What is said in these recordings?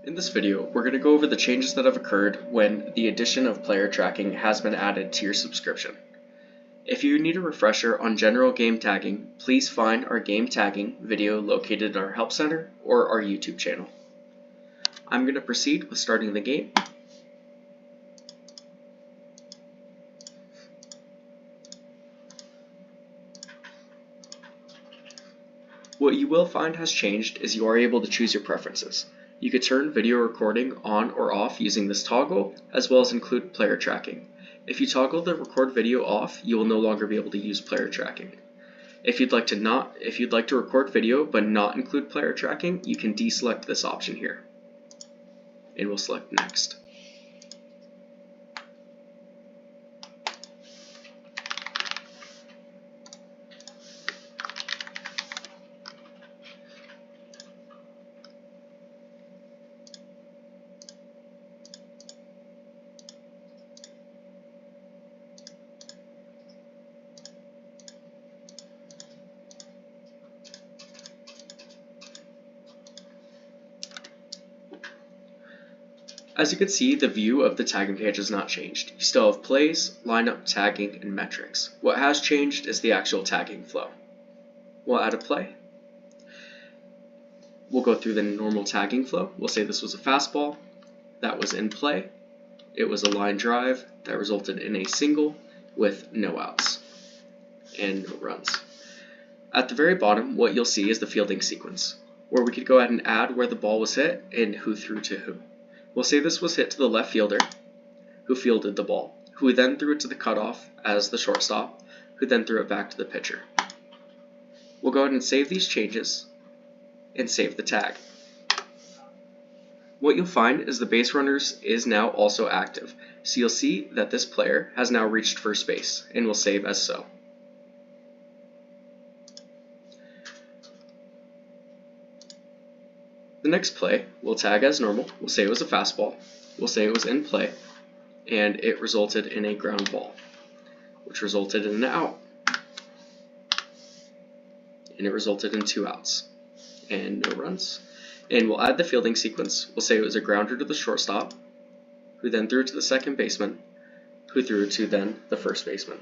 In this video, we're going to go over the changes that have occurred when the addition of player tracking has been added to your subscription. If you need a refresher on general game tagging, please find our game tagging video located in our Help Center or our YouTube channel. I'm going to proceed with starting the game. What you will find has changed is you are able to choose your preferences. You could turn video recording on or off using this toggle, as well as include player tracking. If you toggle the record video off, you will no longer be able to use player tracking. If you'd like to record video but not include player tracking, you can deselect this option here. And we'll select next. As you can see, the view of the tagging page has not changed. You still have plays, lineup, tagging, and metrics. What has changed is the actual tagging flow. We'll add a play. We'll go through the normal tagging flow. We'll say this was a fastball, that was in play. It was a line drive that resulted in a single with no outs and no runs. At the very bottom, what you'll see is the fielding sequence, where we could go ahead and add where the ball was hit and who threw to who. We'll say this was hit to the left fielder, who fielded the ball, who then threw it to the cutoff as the shortstop, who then threw it back to the pitcher. We'll go ahead and save these changes and save the tag. What you'll find is the base runners is now also active, so you'll see that this player has now reached first base and will save as so. The next play, we'll tag as normal. We'll say it was a fastball. We'll say it was in play, and it resulted in a ground ball, which resulted in an out. And it resulted in 2 outs and no runs. And we'll add the fielding sequence. We'll say it was a grounder to the shortstop, who then threw it to the second baseman, who threw it to then the first baseman.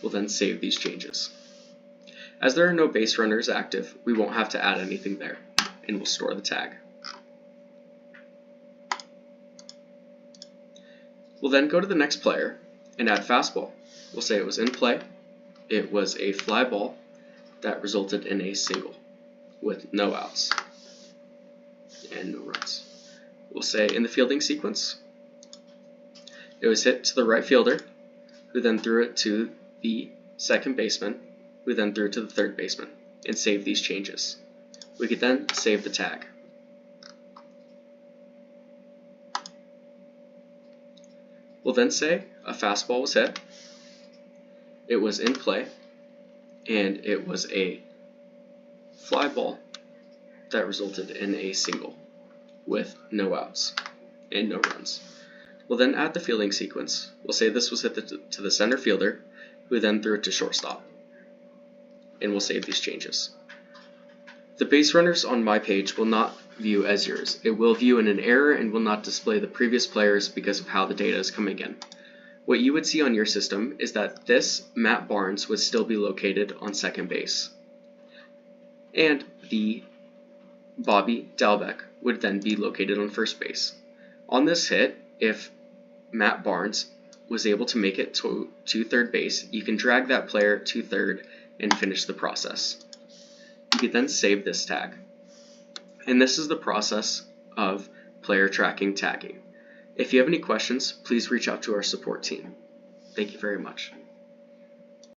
We'll then save these changes. As there are no base runners active, we won't have to add anything there, and we'll store the tag. We'll then go to the next player and add fastball. We'll say it was in play. It was a fly ball that resulted in a single with no outs and no runs. We'll say in the fielding sequence, it was hit to the right fielder, who then threw it to the second baseman, who then threw it to the third baseman, and save these changes. We could then save the tag. We'll then say a fastball was hit, it was in play, and it was a fly ball that resulted in a single with no outs and no runs. We'll then add the fielding sequence. We'll say this was hit to the center fielder, who then threw it to shortstop, and we'll save these changes. The base runners on my page will not view as yours. It will view in an error and will not display the previous players because of how the data is coming in. What you would see on your system is that this Matt Barnes would still be located on second base, and the Bobby Dalbec would then be located on first base. On this hit, if Matt Barnes was able to make it to third base, you can drag that player to third and finish the process. You can then save this tag. And this is the process of player tracking tagging. If you have any questions, please reach out to our support team. Thank you very much.